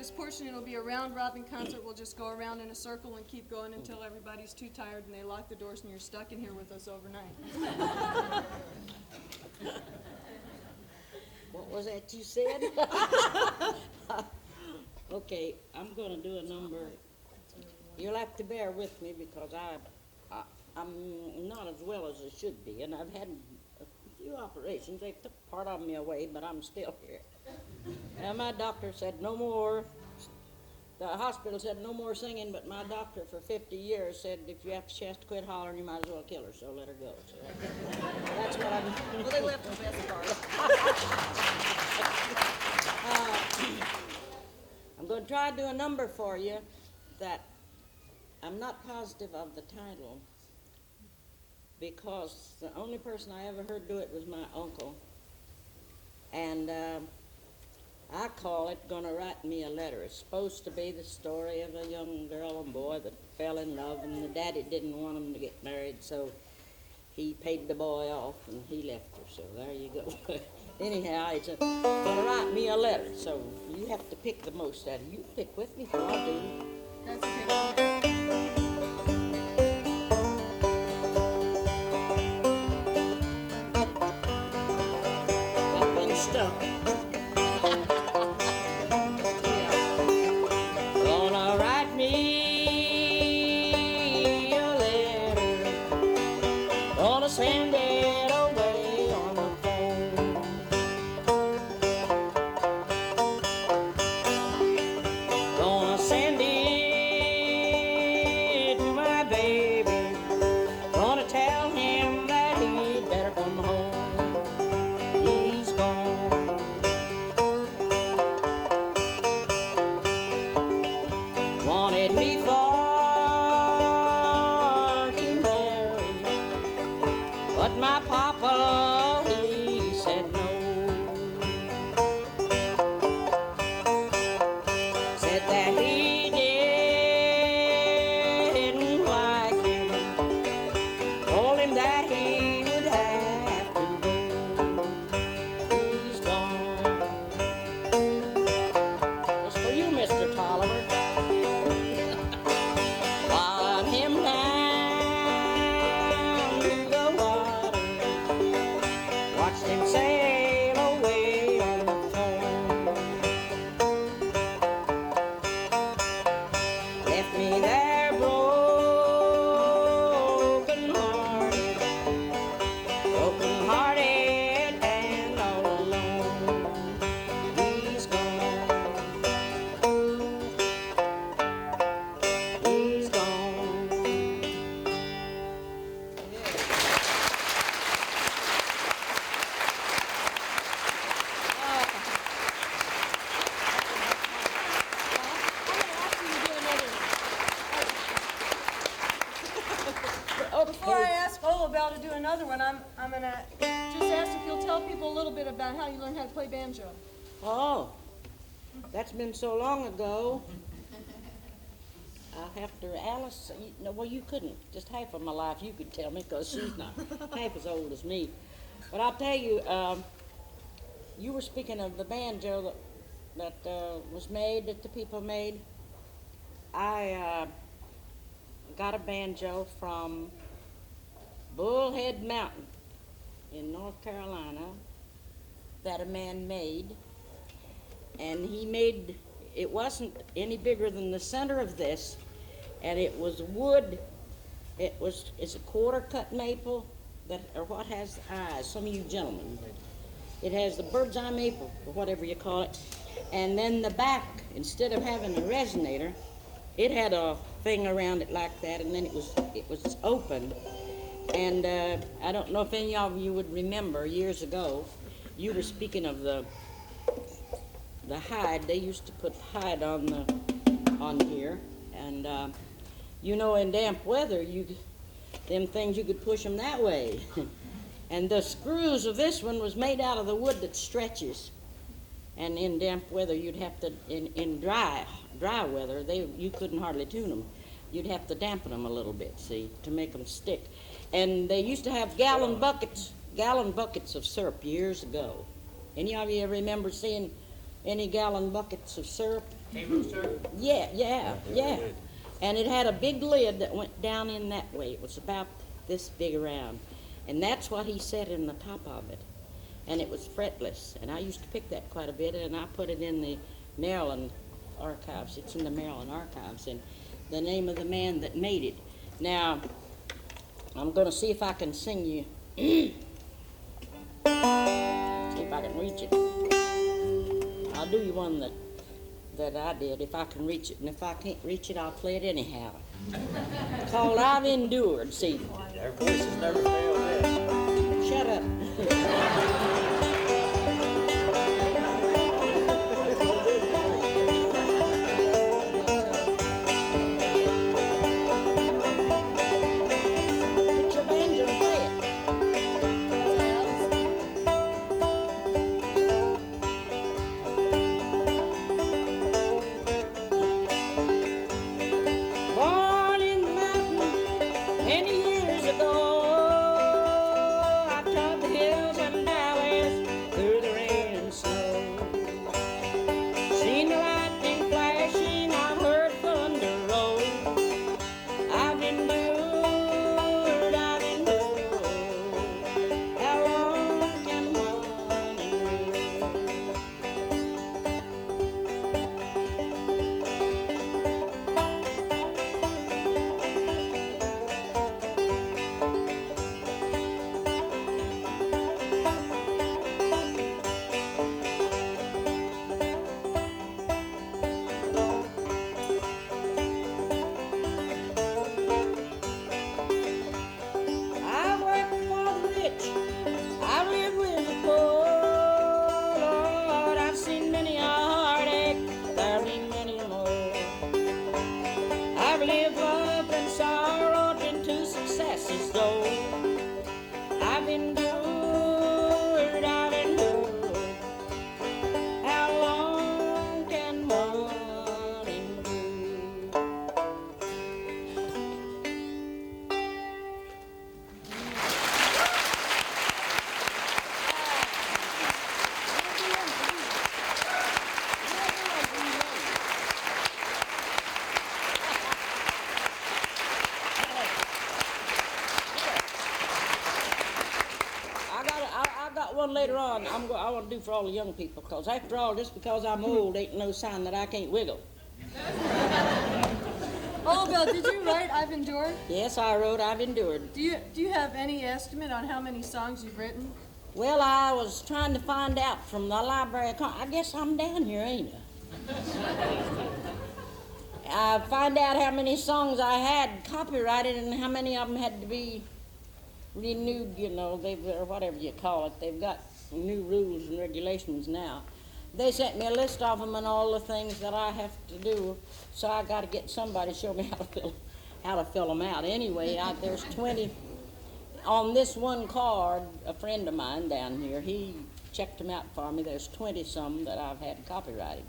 this portion, it'll be a round-robin concert. We'll just go around in a circle and keep going until everybody's too tired and they lock the doors and you're stuck in here with us overnight. What was that you said? Okay, I'm going to do a number. You'll have to bear with me because I'm not as well as I should be, and I've had a few operations. They took part of me away, but I'm still here. And my doctor said no more. The hospital said no more singing, but my doctor for 50 years said if you have she has to quit hollering, you might as well kill her, so let her go. So that's what I'm... Well, they left the best part. I'm going to try to do a number for you that I'm not positive of the title because the only person I ever heard do it was my uncle. And I call it Gonna Write Me a Letter. It's supposed to be the story of a young girl and boy that fell in love, and the daddy didn't want them to get married, so he paid the boy off and he left her. So there you go. Anyhow, it's Gonna Write Me a Letter. So you have to pick the most out of it. You pick with me, so I'll do. That's okay. I've been stuck. Gonna write me a letter. Gonna send it away on the phone. Gonna send it to my baby. Gonna tell him that he'd better come home. He's gone. Wanted me for to marry, but my papa, he said no. Said that he didn't like him. Told him that he would have to go. He's gone. It's for you, Mr. Tolliver. Followed him down to the water. Watched him sail away on the phone. Left me there broken-hearted and all alone. He's gone. He's gone. Before I ask Belle to do another one, I'm going to just ask if you'll tell people a little bit about how you learned how to play banjo. Oh, that's been so long ago. I'll have to, Alice, well, you couldn't. Just half of my life you could tell me because she's not half as old as me. But I'll tell you, you were speaking of the banjo that was made, that the people made. I got a banjo from Bullhead Mountain in North Carolina that a man made, and he made, it wasn't any bigger than the center of this, and it was wood. It's a quarter cut maple that, or what has the eyes, some of you gentlemen. It has the bird's eye maple, or whatever you call it, and then the back, instead of having a resonator, it had a thing around it like that, and then it was open. And I don't know if any of you would remember years ago, you were speaking of the hide. They used to put hide on here, and you know, in damp weather, them things you could push them that way. And the screws of this one was made out of the wood that stretches. And in damp weather, you'd have to, in dry weather, you couldn't hardly tune them. You'd have to dampen them a little bit, see, to make them stick. And they used to have gallon buckets of syrup years ago. Any of you ever remember seeing any gallon buckets of syrup? Yeah. And it had a big lid that went down in that way. It was about this big around. And that's what he said in the top of it. And it was fretless. And I used to pick that quite a bit, and I put it in the Maryland archives. It's in the Maryland archives, and the name of the man that made it. Now, I'm going to see if I can sing you. See if I can reach it. I'll do you one that I did, if I can reach it. And if I can't reach it, I'll play it anyhow. Called I've Endured, see. Their voices never fail there. Shut up. Get your banjo and play it. Born in the mountain many years ago, I trod the hills and valleys through the rain and snow. Seen the lightning flashing, I've heard thunder roll. I've endured. How long can one endure? I worked for the rich, I lived with the poor. Lord, I've seen many a heartache, there'll be many more. I've lived love and sorrow into successes, though. I've endured. How long can one endure? I got one later on. I want to do for all the young people, because after all, just because I'm old ain't no sign that I can't wiggle. Oh, Belle, did you write I've Endured? Yes, I wrote I've Endured. Do you have any estimate on how many songs you've written? Well, I was trying to find out from the Library of Congress. I guess I'm down here, ain't I? Find out how many songs I had copyrighted and how many of them had to be renewed, you know, or whatever you call it. They've got new rules and regulations now. They sent me a list of them and all the things that I have to do, so I got to get somebody to show me how to fill them out. Anyway, there's 20 on this one card. A friend of mine down here, he checked them out for me. There's 20 some that I've had copyrighted,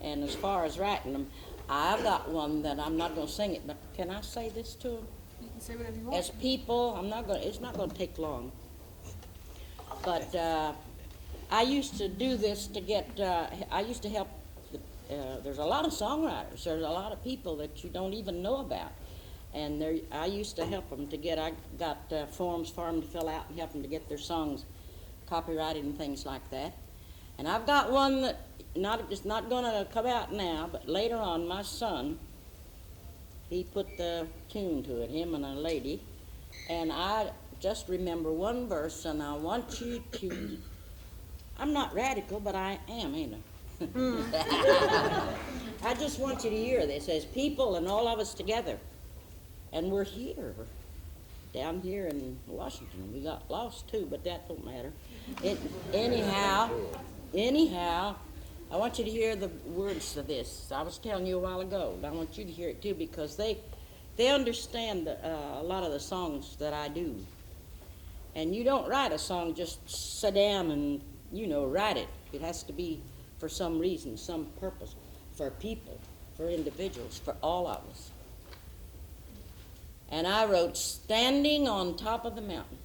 and as far as writing them, I've got one that I'm not going to sing it, but can I say this to him? You can say whatever you want. As people, it's not going to take long. But I used to do this to get, I used to help, there's a lot of songwriters, there's a lot of people that you don't even know about. And I used to help them to get, I got forms for them to fill out and help them to get their songs copyrighted and things like that. And I've got one that, it's not going to come out now, but later on, my son, he put the tune to it, him and a lady, and I just remember one verse, and I want you to, I'm not radical, but I am, ain't I? I just want you to hear this, as people and all of us together, and we're here, down here in Washington. We got lost too, but that don't matter. Anyhow, I want you to hear the words of this. I was telling you a while ago, and I want you to hear it too, because they understand a lot of the songs that I do. And you don't write a song, just sit down and, write it. It has to be for some reason, some purpose, for people, for individuals, for all of us. And I wrote, standing on top of the mountain,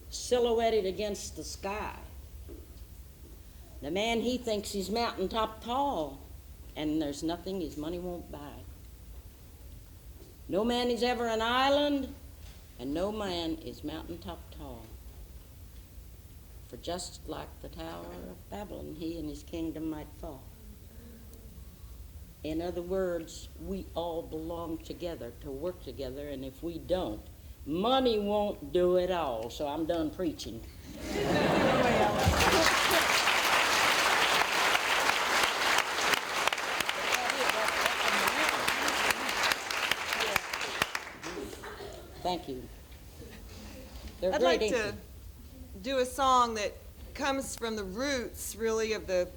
silhouetted against the sky, The man, he thinks he's mountaintop tall, and there's nothing his money won't buy. No man is ever an island, and no man is mountaintop tall. For just like the Tower of Babylon, he and his kingdom might fall. In other words, we all belong together to work together, and if we don't, money won't do it all. So I'm done preaching. Thank you. They're I'd great, like ain't to do a song that comes from the roots, really, of the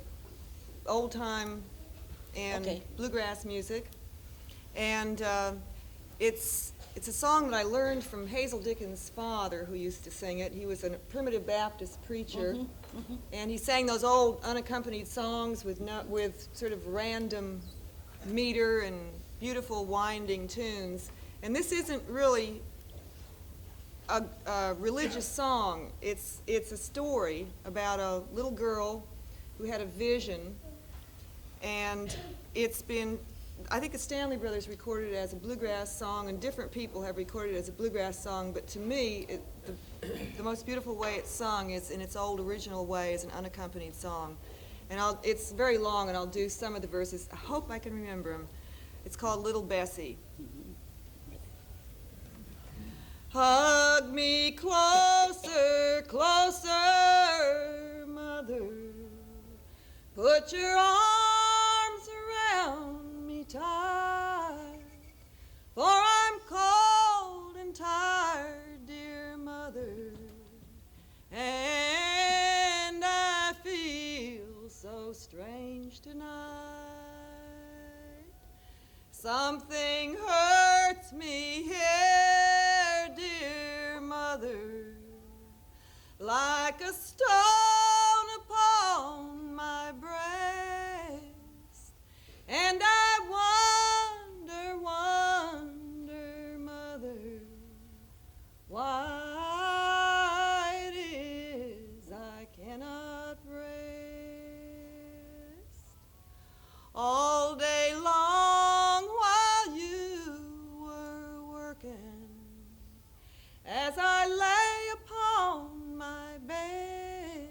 old-time and Okay. bluegrass music. And it's a song that I learned from Hazel Dickens' father, who used to sing it. He was a primitive Baptist preacher, and he sang those old unaccompanied songs with sort of random meter and beautiful winding tunes. And this isn't really a religious song. It's a story about a little girl who had a vision, and I think the Stanley Brothers recorded it as a bluegrass song, and different people have recorded it as a bluegrass song, but to me, the most beautiful way it's sung is in its old original way as an unaccompanied song. And it's very long, and I'll do some of the verses. I hope I can remember them. It's called Little Bessie. Hug me closer, closer, mother. Put your arms around me tight, for I'm cold and tired, dear mother, and I feel so strange tonight. Something hurts me here, dear mother, like a stone upon my breast, and I wonder, mother, why it is I cannot rest. All day long while you were working, as I lay upon my bed,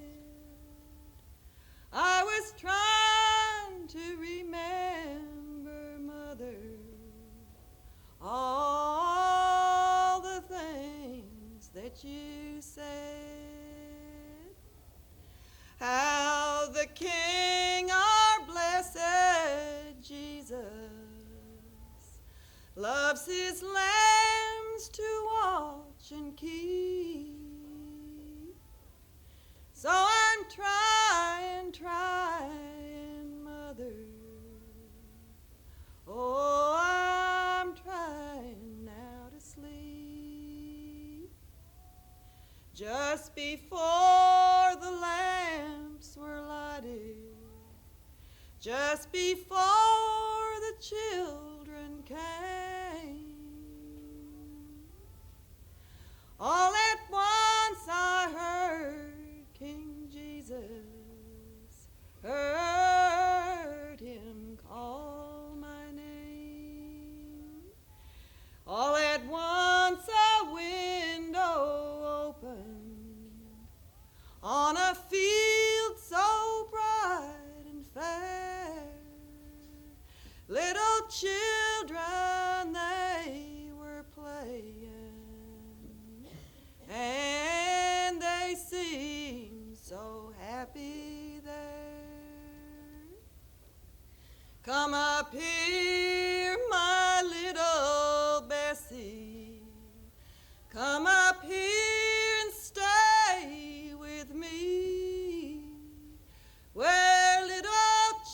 I was trying to remember, mother, all the things that you said. How the King, our blessed Jesus, loves his lambs to watch and keep. So I'm trying, mother. Oh, I'm trying now to sleep. Just before the lamps were lighted, just before the children came, all at once I heard King Jesus, heard him call my name. All at once a window opened on a field so bright and fair. Little children, they were playing, and they seemed so happy there. Come up here, my little Bessie. Come up here and stay with me, where little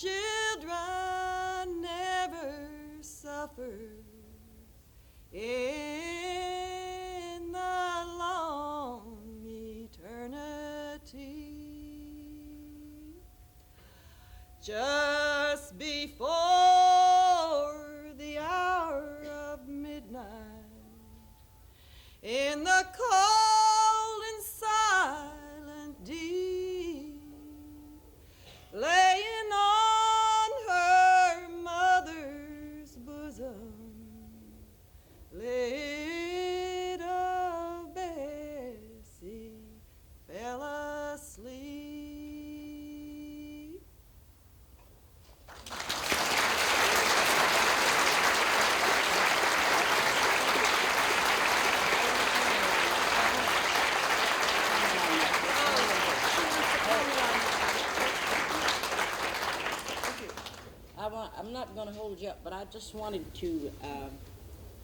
children never suffer in the long eternity. Just before the hour of midnight, in the cold and silent deep, I'm not going to hold you up, but I just wanted to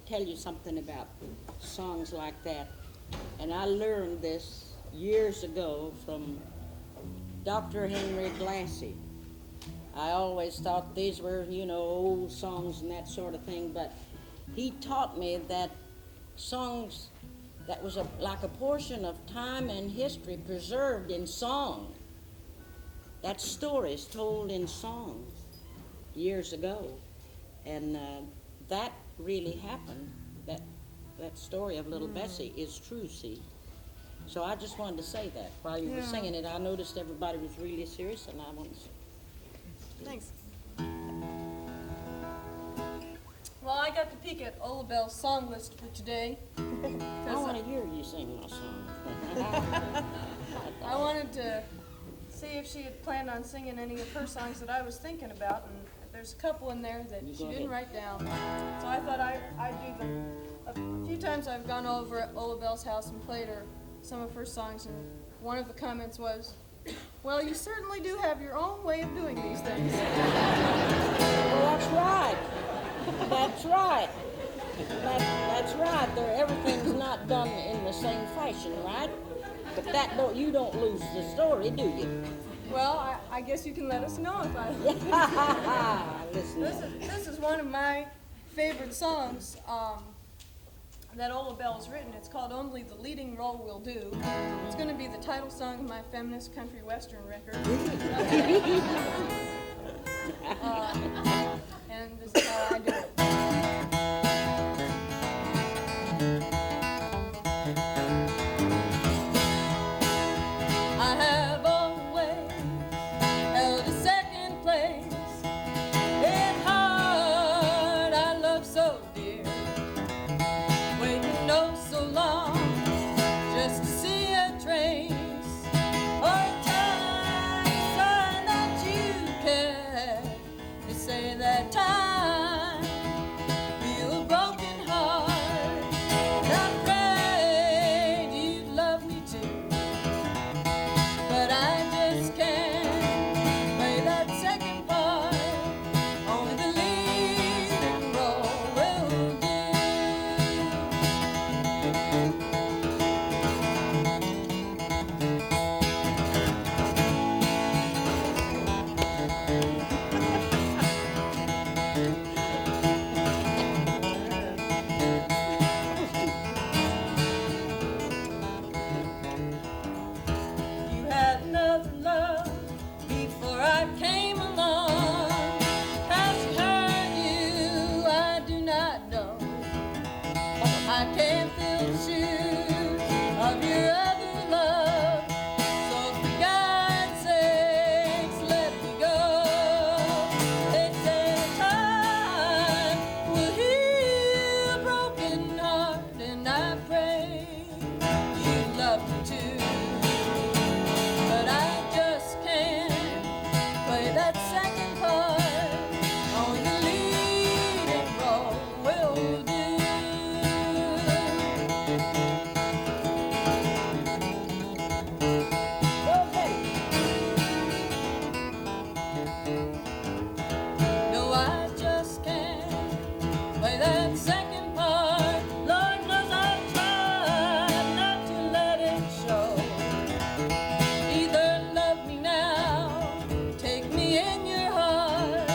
tell you something about songs like that. And I learned this years ago from Dr. Henry Glassy. I always thought these were, old songs and that sort of thing, but he taught me that songs that was like a portion of time and history preserved in song. That's stories told in songs years ago. And that really happened. That story of Little Bessie is true, see. So I just wanted to say that. While you were singing it, I noticed everybody was really serious, and I wanted to... Thanks. Well, I got to peek at Ola Belle's song list for today. I want to hear you sing my song. I wanted to see if she had planned on singing any of her songs that I was thinking about, and there's a couple in there that she didn't write down. So I thought I'd do them. A few times I've gone over at Ola Belle's house and played her some of her songs, and one of the comments was, "Well, you certainly do have your own way of doing these things." Well, that's right. That's right. That's right. Everything's not done in the same fashion, right? But you don't lose the story, do you? Well, I guess you can let us know if I... Listen. This is one of my favorite songs that Ola Belle's written. It's called Only the Leading Role Will Do. It's going to be the title song of my feminist country western record. And this is how I do it. I have always held a second place in heart I love so dear, waiting oh so long just to see a trace or time sign that you care. You say that time feel a broken heart, and I'm afraid you'd love me too. But I just can't play that second part. Only the leading role will do. You had enough love before I came along. How she hurt you, I do not know. I can't fill the shoes of your other love. So for God's sakes, let me go. They say time will heal a broken heart, and I pray you love me too. But I just can't play that second part. Only the leading role will do. Go, Betty. No, I just can't play that second part. Lord knows I've tried not to let it show. Either love me now, take me in your heart,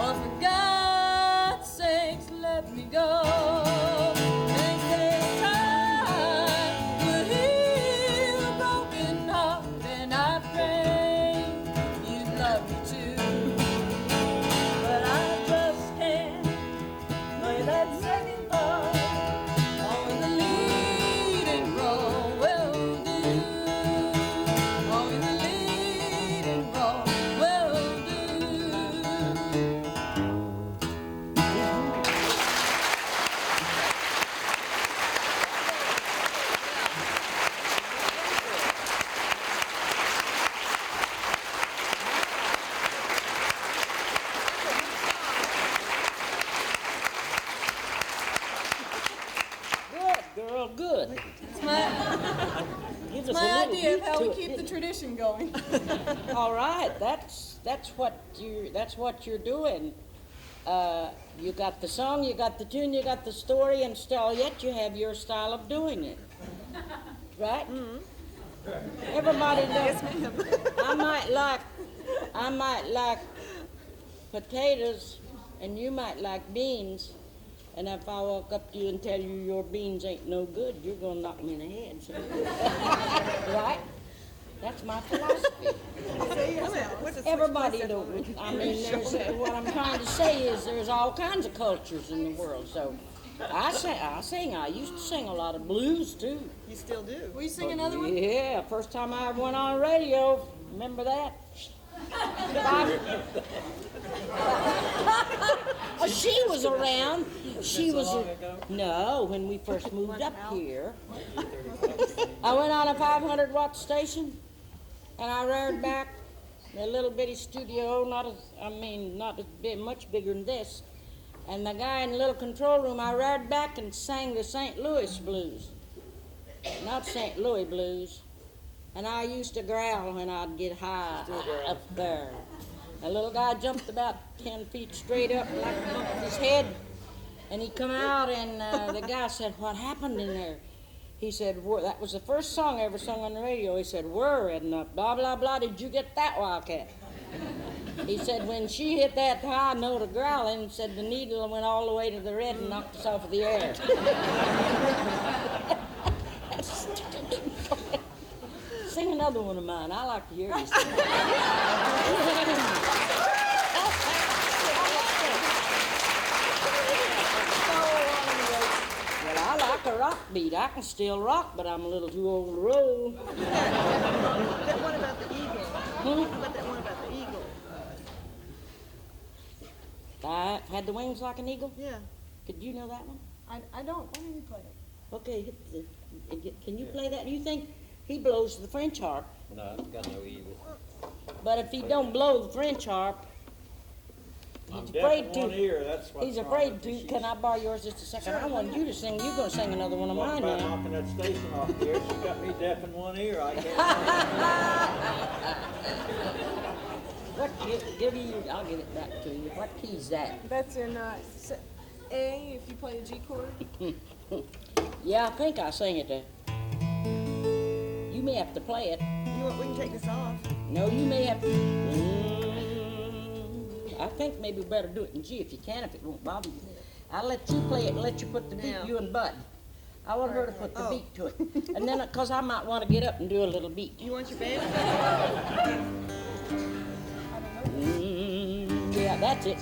or for God's sakes let me go. They say time will heal a broken heart, and I pray you love me too. But I just can't play that second part. Only the leading role will do. Only the leading role will do. Good, girl, good. It's my Give us my a little idea of beat how to we it, keep the didn't tradition going. it? All right, that's what you're doing. You got the song, you got the tune, you got the story, and still yet you have your style of doing it. Right? Mm-hmm. Everybody does. Yes, ma'am. I might like potatoes, and you might like beans. And if I walk up to you and tell you your beans ain't no good, you're gonna knock me in the head. So. Right? That's my philosophy. Everybody knows. I mean, what I'm trying to say is there's all kinds of cultures in the world. So I sing. I used to sing a lot of blues too. You still do. Will you sing another one? Yeah, first time I ever went on radio. Remember that? Oh, she was around. She was no, when we first moved up here. I went on a 500-watt station, and I reared back in a little bitty studio, not much bigger than this. And the guy in the little control room, I reared back and sang the St. Louis blues, not St. Louis blues. And I used to growl when I'd get high up there. A little guy jumped about 10 feet straight up, like bumped his head, and he come out, and the guy said, "What happened in there?" He said, "That was the first song I ever sung on the radio." He said, "Where and blah, blah, blah, did you get that, Wildcat?" He said, "When she hit that high note of growling," said, "the needle went all the way to the red and knocked us off of the air." Sing another one of mine. I like to hear you sing. Well, I like a rock beat. I can still rock, but I'm a little too old to roll. That one about the eagle. How about that one about the eagle? I had the wings like an eagle. Yeah. Could you know that one? I don't. Why don't you play it? Okay, can you play that? You think he blows the French harp? No, I've got no evil. But if he don't blow the French harp, I'm he's deaf afraid in to. one ear, that's what's He's wrong afraid with to. me. Can I borrow yours just a second? I want you to sing. You're going to sing another one of Talking mine about now. knocking that station off here, she got me deaf in one ear. I can't. What, I'll give it back to you. What key's that? That's in A if you play a G chord. Yeah, I think I sang it there. You may have to play it. We can take this off. No, you may have to. I think maybe we better do it in G if you can, if it won't bother you. I'll let you play it and let you put the beat, Now. you and Bud. I want her to put the beat to it. And then, because I might want to get up and do a little beat. You want your band? Yeah, that's it.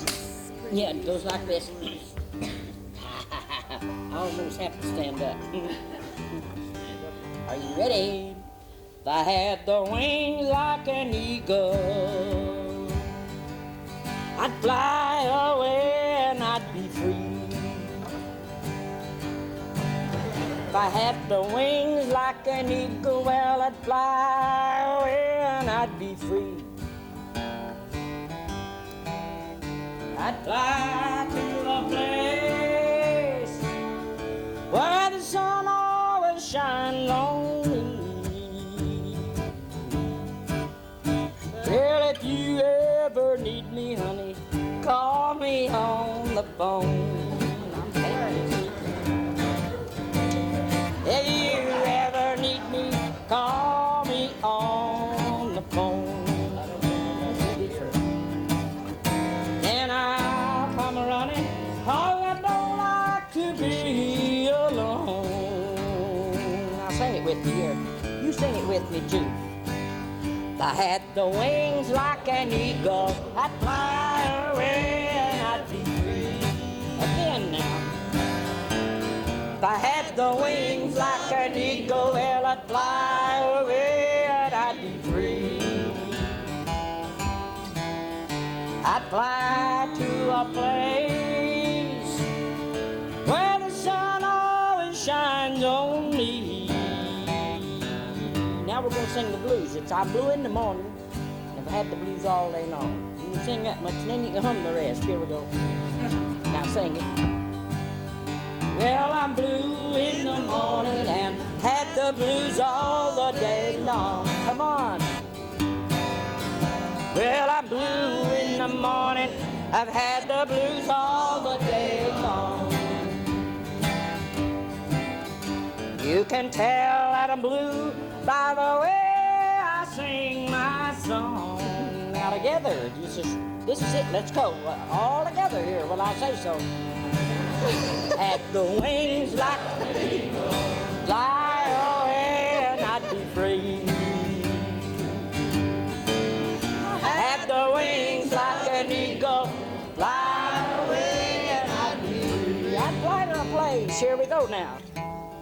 Yeah, it goes like this. I almost have to stand up. Are you ready? If I had the wings like an eagle, I'd fly away and I'd be free. If I had the wings like an eagle, well, I'd fly away and I'd be free. I'd fly to a place where the sun always shines on me. Well, if you ever need me, honey, call me on the phone. If you ever need me, call me on the phone. Then I'll come running, 'cause I don't like to be alone. Now sing it with me here. You sing it with me too. If I had the wings like an eagle, I'd fly away and I'd be free. Again now. If I had the wings like an eagle, well, I'd fly away and I'd be free. I'd fly to a place where the sun always shines on me. Now we're going to sing the blues. It's I blew in the morning, and I've had the blues all day long. You can sing that much, and then you can hum the rest. Here we go. Now sing it. Well, I'm blue in the morning and had the blues all the day long. Come on. Well, I'm blue in the morning. I've had the blues all the day long. You can tell that I'm blue by the way I sing my song. Now together, this is it. Let's go all together here when I say so. Had the wings like an eagle, fly away and I'd be free. Had the wings like an eagle, fly away and I'd be free. I'd fly to a place. Here we go now.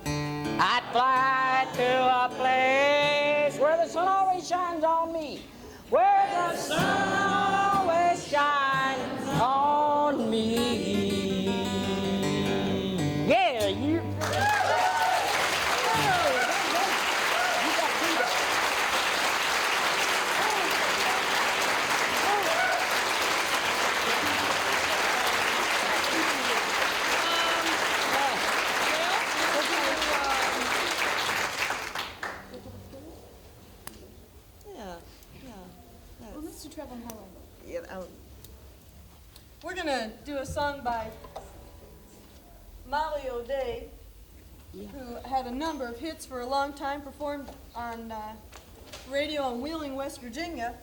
I'd fly to a place where the sun always shines on me. Where the sun always shines on me. Yeah, you. Well, Mr. Trevor, how long? yeah, We're gonna do a song by Molly O'Day, who had a number of hits for a long time, performed on radio in Wheeling, West Virginia,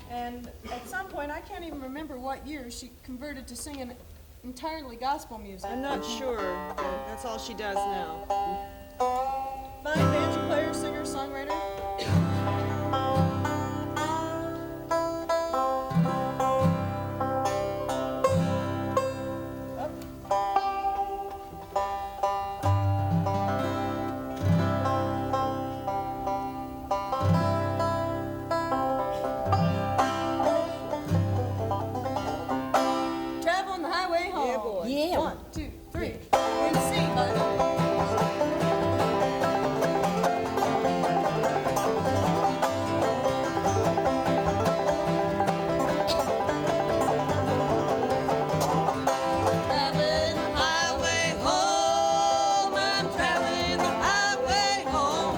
and at some point, I can't even remember what year, she converted to singing entirely gospel music. I'm not sure, but that's all she does now. Fine banjo player, singer, songwriter. Traveling the highway home. Yeah, boy. Yeah. 1, 2, 3. And sing, buddy. Traveling the highway home, I'm traveling the highway home.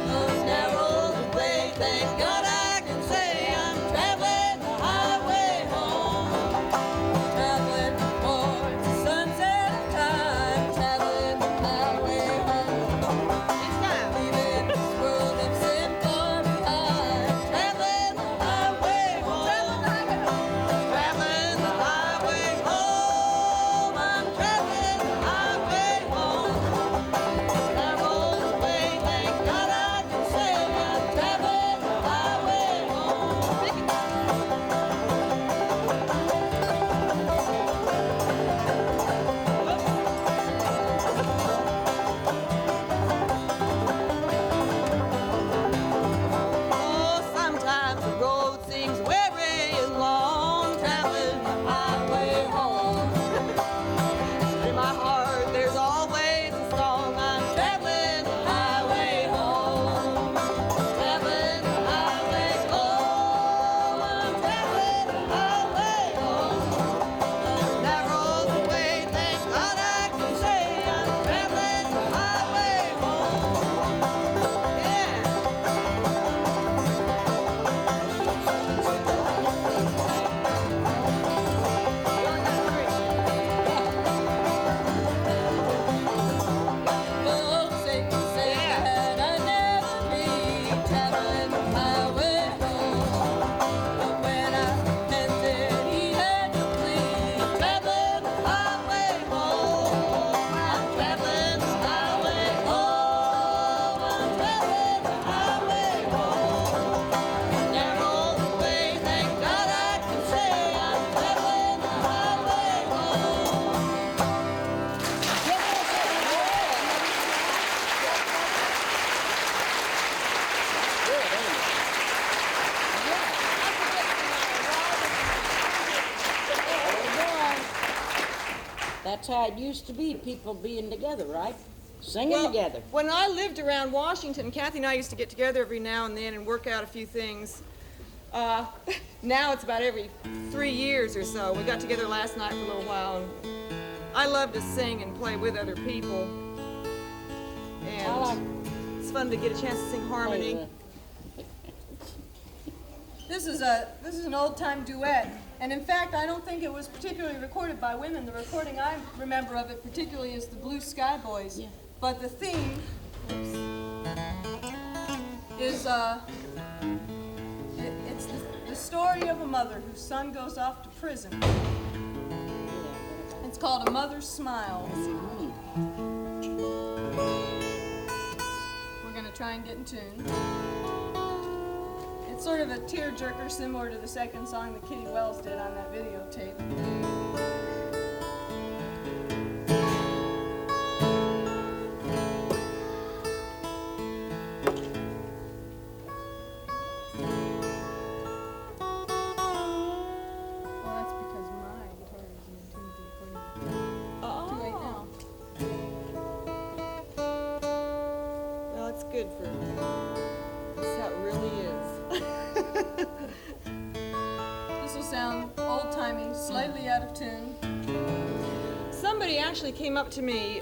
Those narrow way, thank God I can say I'm traveling the highway home. Traveling towards the sunset time, traveling the highway home. Leaving this world of sin far behind, traveling the highway home. Traveling the highway home, I'm traveling the highway home. Narrow way, thank God I can say I'm traveling the highway home. Oh, sometimes the road seems weary and long, traveling the highway home. In my heart, there's always a song. I'm traveling the highway home. Traveling the highway home. I'm traveling the highway home. Narrow the way, thank God I can say I'm traveling the highway home. Yeah. Folks say that I never be traveling the highway home. But when I entered, he had to flee. Traveling the highway home. I'm traveling the highway home. I'm traveling the highway home. Narrow the way, thank God I can say I'm traveling the highway home. That's how it used to be, people being together, right? Singing Well, together. when I lived around Washington, Cathy and I used to get together every now and then and work out a few things. Now it's about every 3 years or so. We got together last night for a little while, and I love to sing and play with other people. And it's fun to get a chance to sing harmony. This is an old-time duet, and in fact, I don't think it was particularly recorded by women. The recording I remember of it particularly is the Blue Sky Boys. Yeah. But the theme is it's the story of a mother whose son goes off to prison. It's called A Mother's Smile. We're gonna try and get in tune. It's sort of a tearjerker similar to the second song that Kitty Wells did on that videotape. Well, that's because my guitar isn't in tune with the recording. Too late now. Well, it's good for. That's how it really is. This will sound old-timey, slightly out of tune. Somebody actually came up to me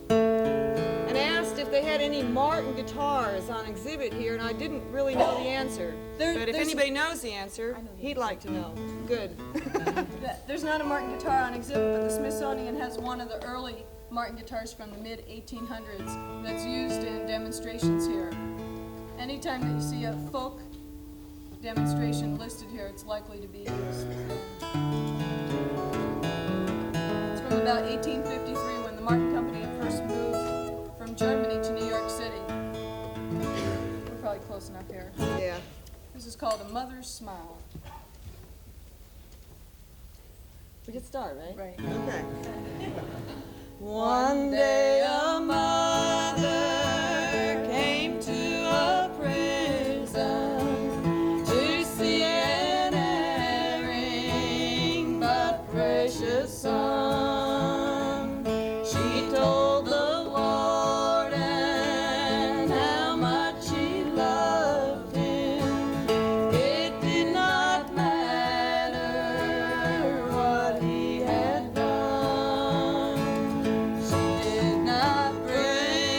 and asked if they had any Martin guitars on exhibit here, and I didn't really know the answer. But if there's- anybody knows the answer, he'd like to know. Good. There's not a Martin guitar on exhibit, but the Smithsonian has one of the early Martin guitars from the mid-1800s that's used in demonstrations here. Anytime that you see a folk demonstration listed here, it's likely to be used. It's from about 1853 when the Martin Company had first moved from Germany to New York City. We're probably close enough here. Yeah. This is called A Mother's Smile. We could start, right? Right. Okay. One day a mother came to a prison to see an erring but precious son. She told the warden how much she loved him. It did not matter what he had done. She did not bring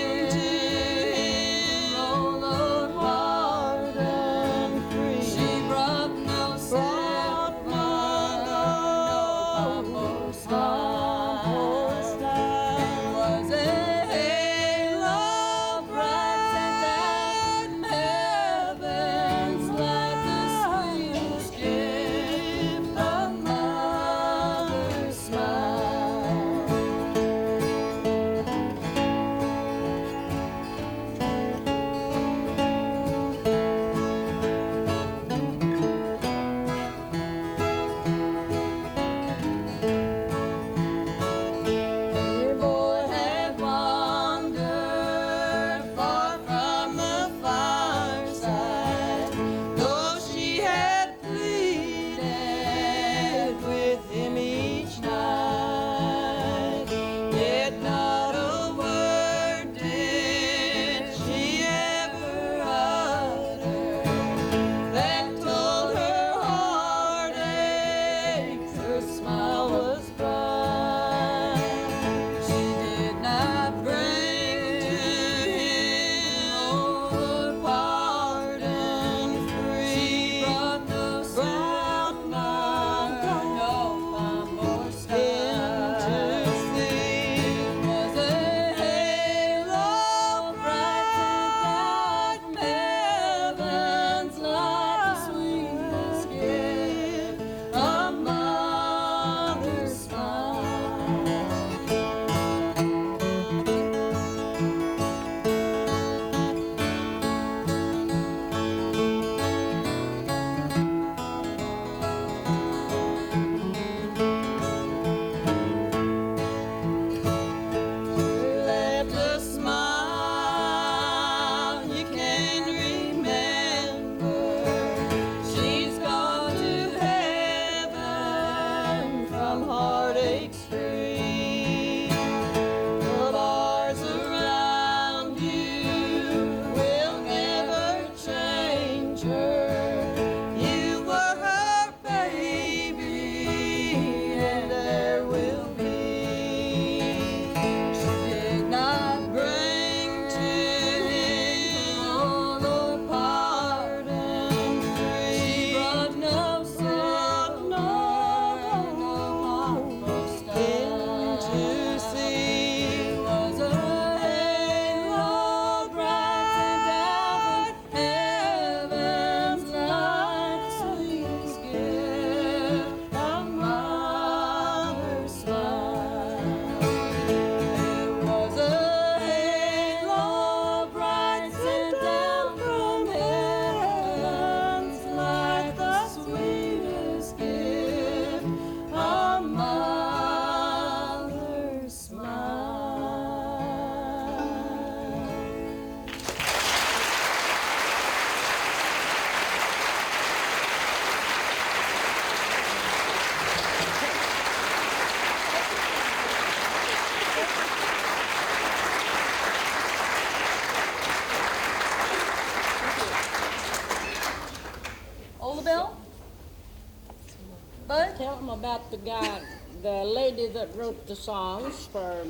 Bud? Tell them about the lady that wrote the songs for,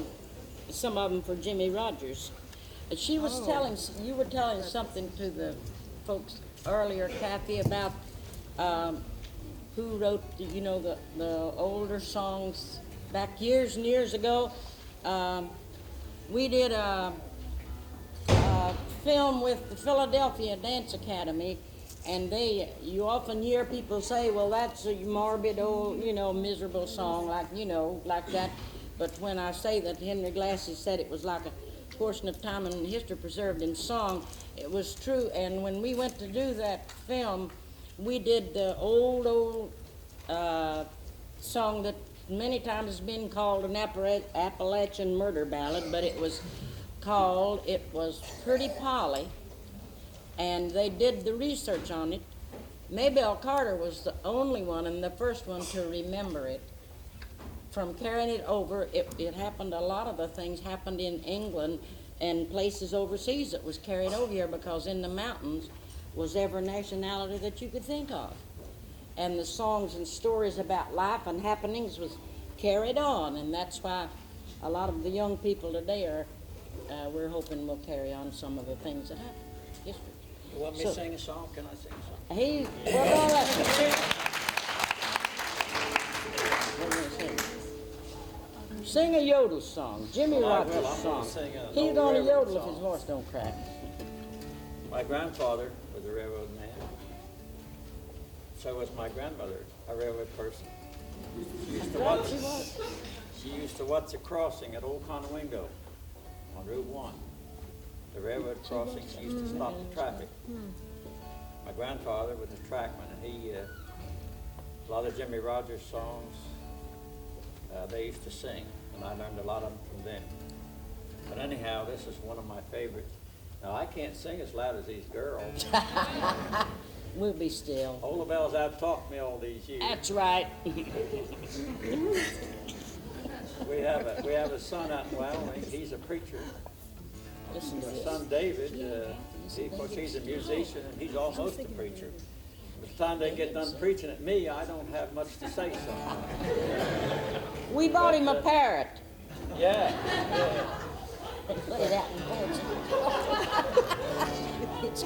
some of them for Jimmy Rogers. And she was you were telling something to the folks earlier, Cathy, about who wrote, the older songs back years and years ago. We did a film with the Philadelphia Dance Academy, and you often hear people say, well, that's a morbid old, miserable song, like that. But when I say that Henry Glassie said it was like a portion of time and history preserved in song, it was true. And when we went to do that film, we did the old song that many times has been called an Appalachian murder ballad, but it was Pretty Polly, and they did the research on it. Maybelle Carter was the only one and the first one to remember it. From carrying it over, it happened, a lot of the things happened in England and places overseas that was carried over here, because in the mountains was every nationality that you could think of. And the songs and stories about life and happenings was carried on, and that's why a lot of the young people today we're hoping will carry on some of the things that happened. History. You want me to sing a song? Can I sing a song? We're going to sing a yodel song, Jimmy Rogers song. He's going to yodel if his voice don't crack. My grandfather was a railroad man. So was my grandmother, a railroad person. She used to watch the crossing at Old Conowingo on Route 1. The railroad crossing, she used to stop the traffic. My grandfather was a trackman, and a lot of Jimmy Rogers songs, they used to sing, and I learned a lot of them from them. But anyhow, this is one of my favorites. Now, I can't sing as loud as these girls. We'll be still. Ola Belle's out-talked me all these years. That's right. We have a son out in Wyoming. He's a preacher. Listen to My this. son David, of course, he's a musician, and he's almost a preacher. By the time they get done preaching at me, I don't have much to say sometimes. We bought him a parrot. Yeah. Look at that.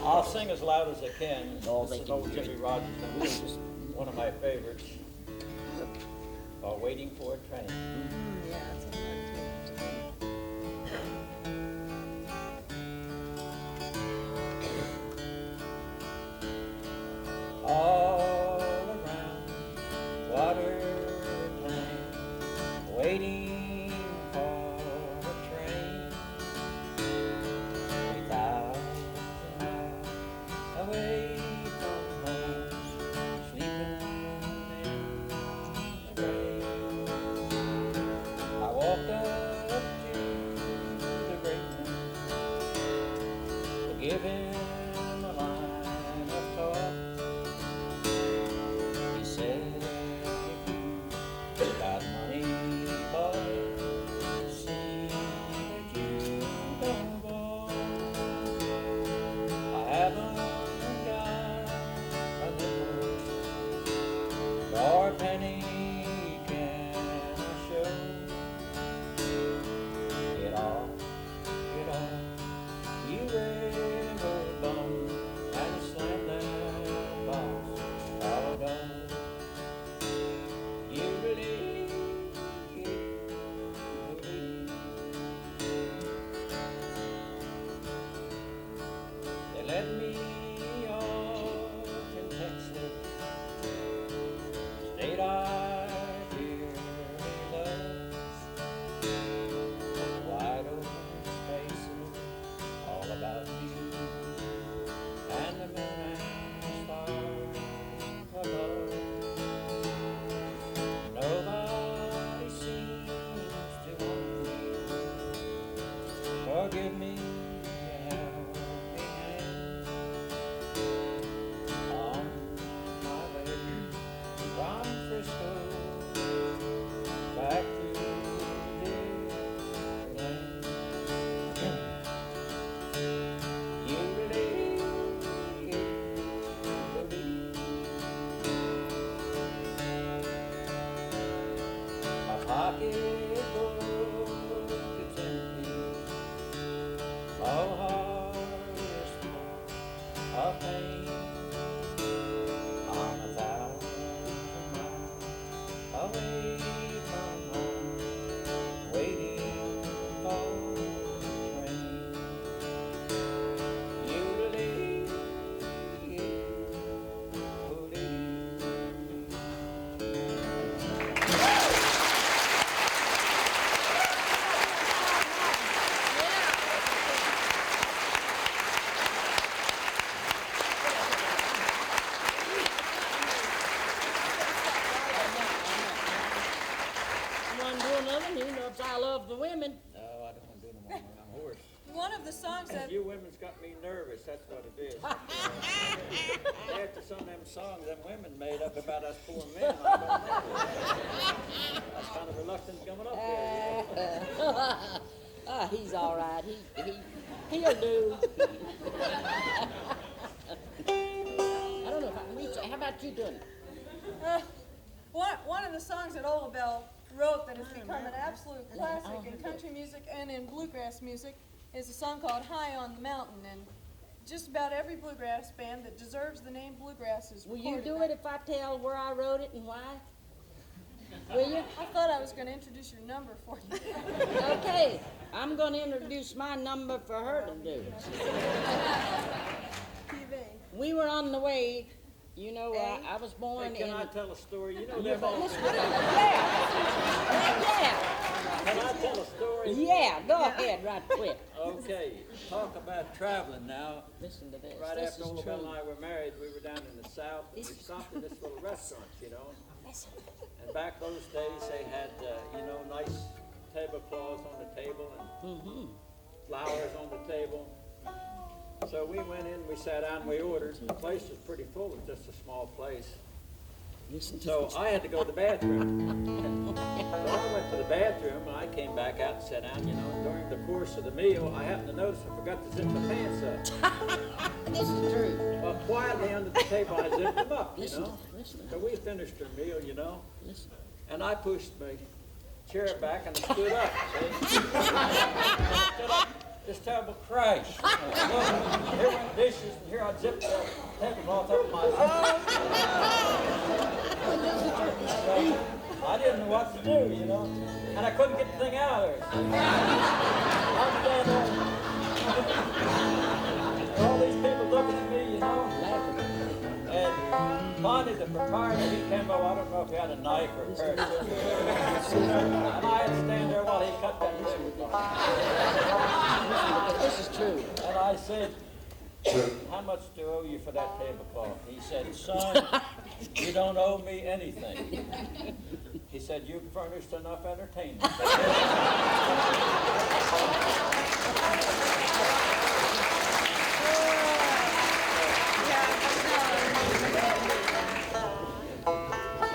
I'll sing as loud as I can. Oh, This they is can old hear Jimmy it. Rogers, and this is one of my favorites. While waiting for a train. Yeah, that's what All around water plain, waiting for a train. 3,000 miles away from home, sleeping in the rain. I walked up to the brakeman to give him a line of talk. He said, if you got money, boy, see that you don't walk. I haven't got a nickel, nor a penny can I show. Get off, you railroad bum, and slam that box all done. You believe, they let me off in Texas, state I dearly love. Wide open spaces, all about you, and the moon and stars above. pocketbook is empty. All heart is full of pain. I'm 1,000 miles away from home, waiting for the train. You leave, I love the women. No, I don't want to do no more. I'm hoarse. One of the songs that You women's got me nervous, that's what it is. After some of them songs them women made up about us poor men, I don't know. I was kind of reluctant coming up here. He's all right. He'll do. I don't know if I can reach it. How about you doing it? one of the songs that old Belle wrote that has become an absolute classic in country music and in bluegrass music is a song called High on the Mountain, and just about every bluegrass band that deserves the name bluegrass is Will recorded you do that. it if I tell where I wrote it and why? Will you? I thought I was going to introduce your number for you. Okay, I'm going to introduce my number for her to do. TV. We were on the way, you know, I was born Hey, can in... I tell a story? You know them Listen, old... Can I tell a story? Yeah, go ahead right quick. Okay, talk about traveling now. Listen to this. Right This after is old true. Belle and I were married, we were down in the South, and we stopped at this little restaurant, you know. And back those days, they had, you know, nice tablecloths on the table and flowers on the table. So we went in, we sat down, we ordered. The place was pretty full, it was just a small place. Listen to So this. I had to go to the bathroom. So I went to the bathroom, and I came back out and sat down, you know. During the course of the meal, I happened to notice I forgot to zip my pants up. This is true. Well, quietly under the table, I zipped them up, you Listen to know. listen to So we finished our meal, you know, listen. and I pushed my chair back and I stood up, see? I stood up, this terrible crash. Look, here went dishes, and here I zipped the tablecloth up my so I didn't know what to do, you know, and I couldn't get the thing out of there. I'm standing there, all these people looking at me, you know. And finally, the proprietor, he came over, I don't know if he had a knife or a pair of scissors. And I had to stand there while he cut that tablecloth. This is true. And I said, how much do I owe you for that tablecloth? He said, son, you don't owe me anything. He said, you've furnished enough entertainment.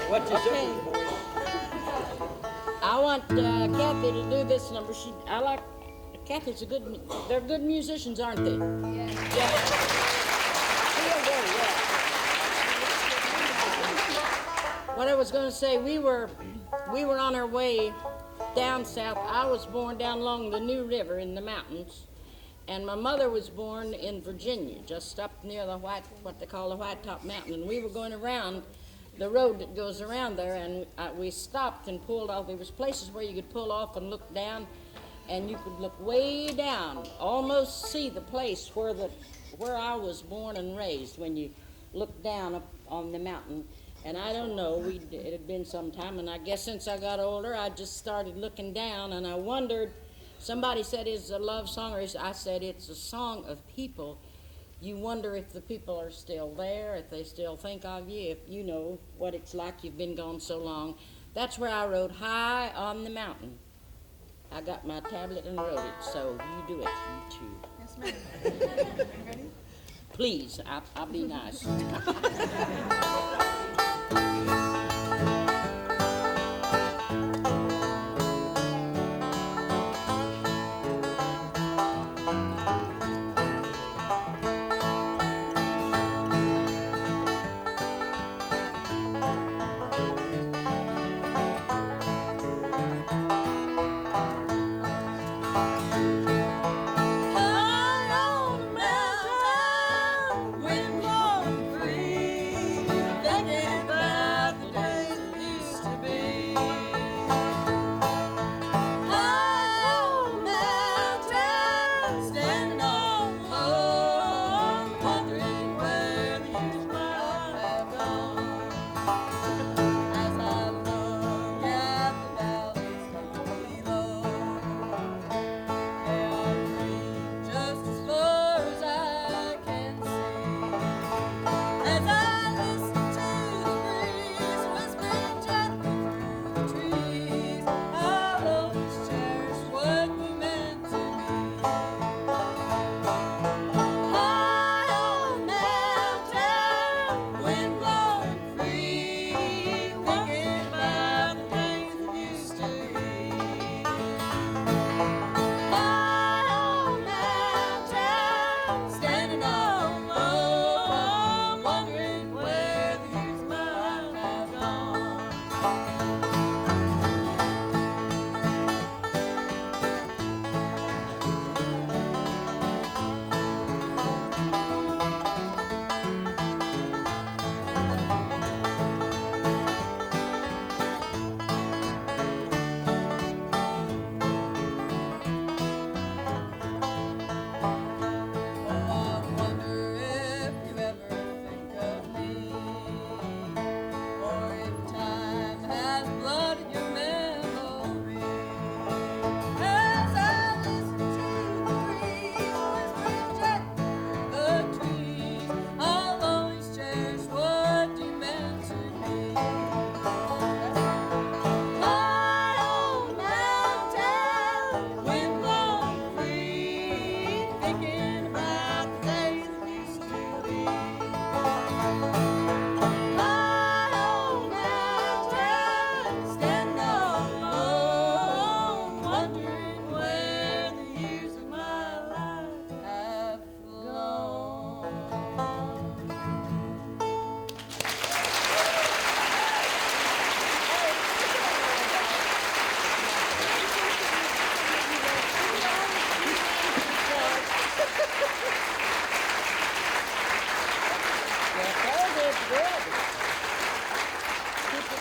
What you say? I want Cathy to do this number. I like Cathy's they're good musicians, aren't they? Yeah. What I was going to say, we were on our way down south. I was born down along the New River in the mountains, and my mother was born in Virginia, just up near what they call the White Top Mountain. And we were going around the road that goes around there, and we stopped and pulled off. There was places where you could pull off and look down, and you could look way down, almost see the place where I was born and raised when you look down up on the mountain. And I don't know, it had been some time, and I guess since I got older, I just started looking down, and I wondered, somebody said it's a love song, or I said it's a song of people. You wonder if the people are still there, if they still think of you, if you know what it's like, you've been gone so long. That's where I wrote High on the Mountain. I got my tablet and wrote it, so you do it, you too. Yes, ma'am. Ready? Please, I'll be nice.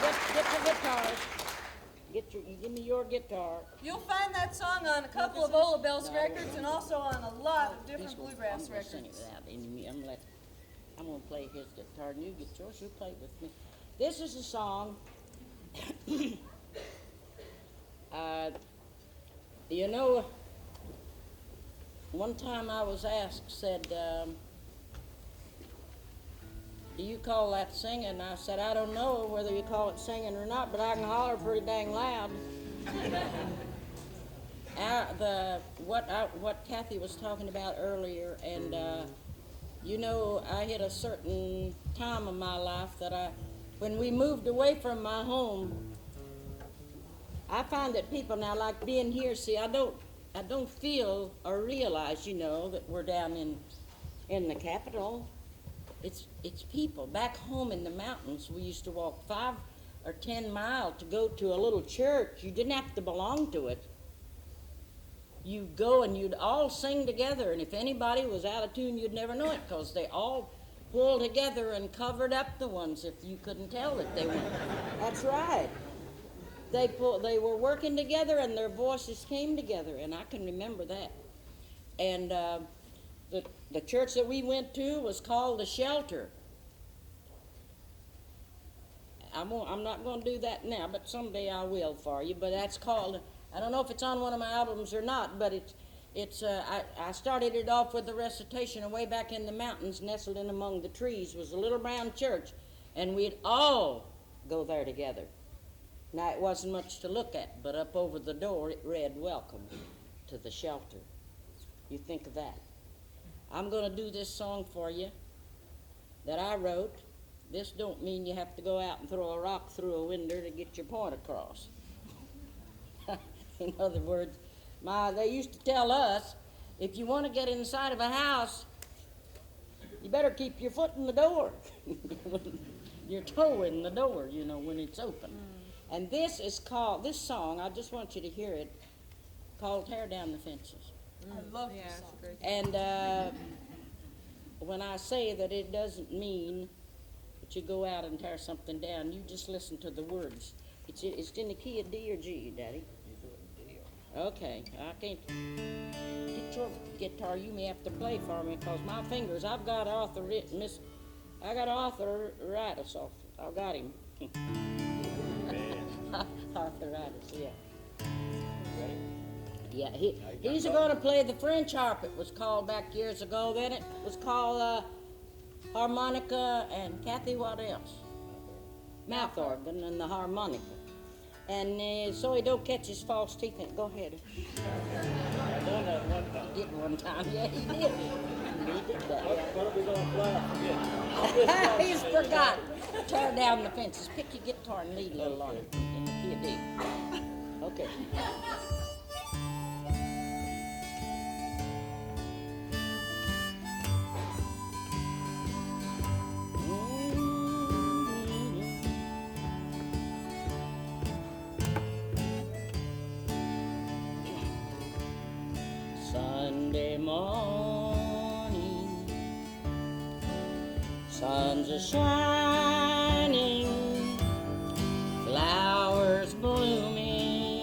Get the guitars. Give me your guitar. You'll find that song on a couple of Ola Belle's records and also on a lot of different bluegrass I'm gonna sing it records. without any mu- I'm gonna play his guitar and you get yours. You play with me. This is a song. You know, one time I was asked, said, do you call that singing? And I said, I don't know whether you call it singing or not, but I can holler pretty dang loud. What Cathy was talking about earlier, and you know, I hit a certain time of my life that when we moved away from my home, I find that people now, like being here, see, I don't feel or realize, you know, that we're down in the capital. It's people. Back home in the mountains, we used to walk 5 or 10 miles to go to a little church. You didn't have to belong to it. You'd go and you'd all sing together, and if anybody was out of tune, you'd never know it, because they all pulled together and covered up the ones if you couldn't tell that they weren't. That's right. They were working together, and their voices came together, and I can remember that. And the church that we went to was called the Shelter. I'm not going to do that now, but someday I will for you. But that's called, I don't know if it's on one of my albums or not, but I started it off with the recitation, and way back in the mountains, nestled in among the trees, was a little brown church, and we'd all go there together. Now, it wasn't much to look at, but up over the door it read, "Welcome to the Shelter." You think of that. I'm going to do this song for you that I wrote. This don't mean you have to go out and throw a rock through a window to get your point across. In other words, they used to tell us, if you want to get inside of a house, you better keep your foot in the door. Your toe in the door, you know, when it's open. And this song, I just want you to hear it, called "Tear Down the Fences." I love this song. And when I say that, it doesn't mean that you go out and tear something down. You just listen to the words. It's in the key of D or G, Daddy? Okay, I can't get your guitar. You may have to play for me, because my fingers, I've got arthritis. I've got him. Arthritis, yeah. Yeah, he's going to play the French harp. It was called back years ago. Then it was called harmonica, and Cathy, what else? Mouth organ and the harmonica. And so he don't catch his false teeth. Go ahead. I done that one time. He did one time. Yeah, he did. He did that. What are we going to play? He's forgot. Tear down the fences. Pick your guitar and lead a little on it. In the key of D. Okay. Sunday morning, sun's a-shining, flowers blooming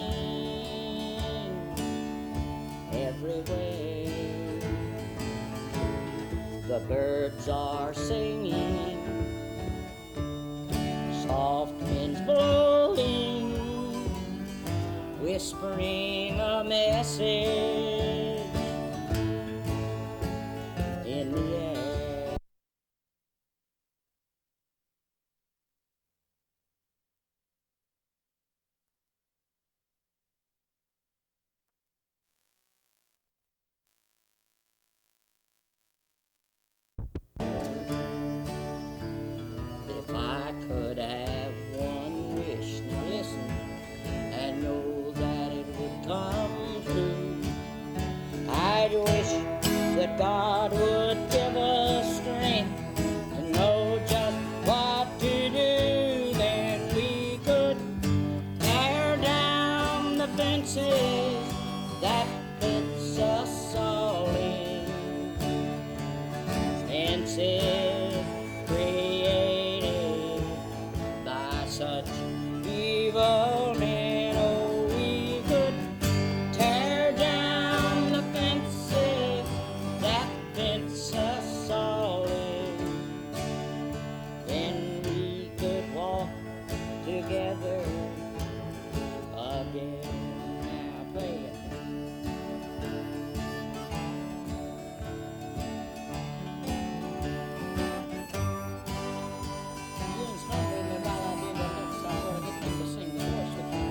everywhere. The birds are singing, soft winds blowing, whispering a message in the air. If I could have one wish, now listen, and know that it would come true, I'd wish that God would give us strength to know just what to do. Then we could tear down the fences that fence us all in. Fences created by such evil men. Oh, we could tear down the fences that fence us all in. Then we could walk together again. Now play it. You inspired me while I did that next song. I'm gonna get them to sing the chorus with me again.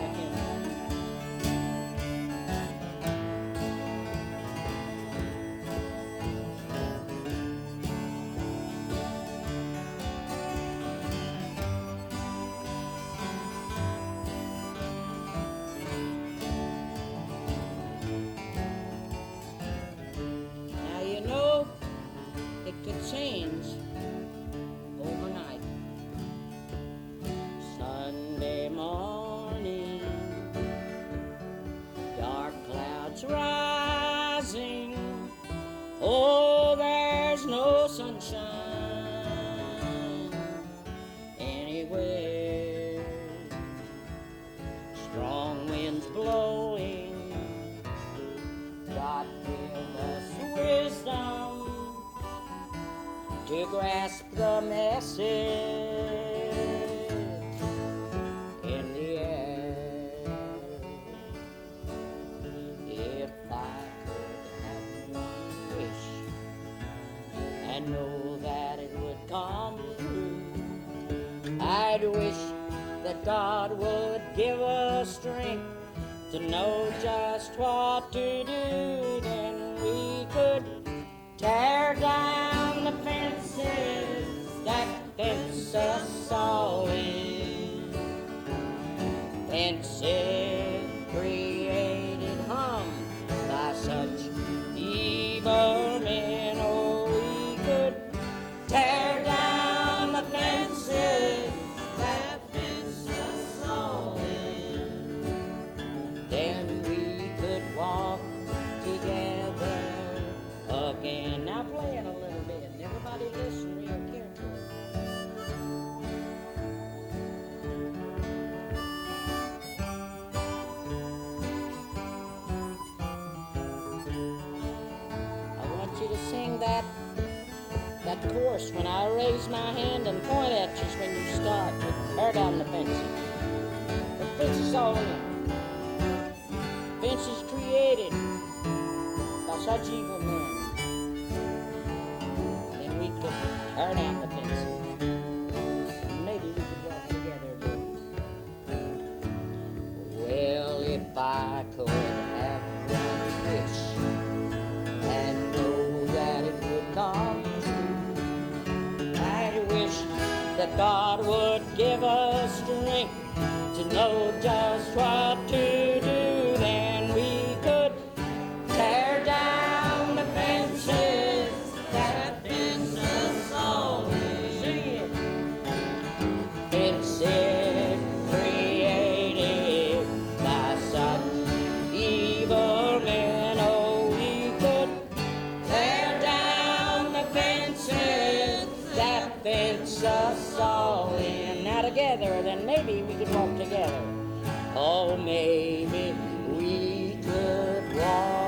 Now you know it could change overnight. Sunday morning, dark clouds rising. Oh, there's no sunshine anywhere. Strong winds blowing. God give us wisdom to grasp the message in the air. If I could have one wish and know that it would come true, I'd wish that God would give us strength to know just what to do. Then we could tear down the fences that fence us all in. Fences created by such evil men. Oh, we could tear down the fences that fence us all in. Then we could walk together again. Now play it a little bit. Everybody listen real carefully. I want you to sing that chorus when I raise my hand and point at you when you start to tear down the fences. The fences all in. Fences created by such evil men. Then we could tear down the fences. Maybe we could walk together again. Well, if I could have one wish and know that it would come true, I'd wish that God would give us strength to know just what to do. Then we could tear down the fences that fence us all in. Sing it. Fences created by such evil men. Oh, we could tear down the fences that fence us all in. Now together, then maybe we could walk together. Oh, maybe we could walk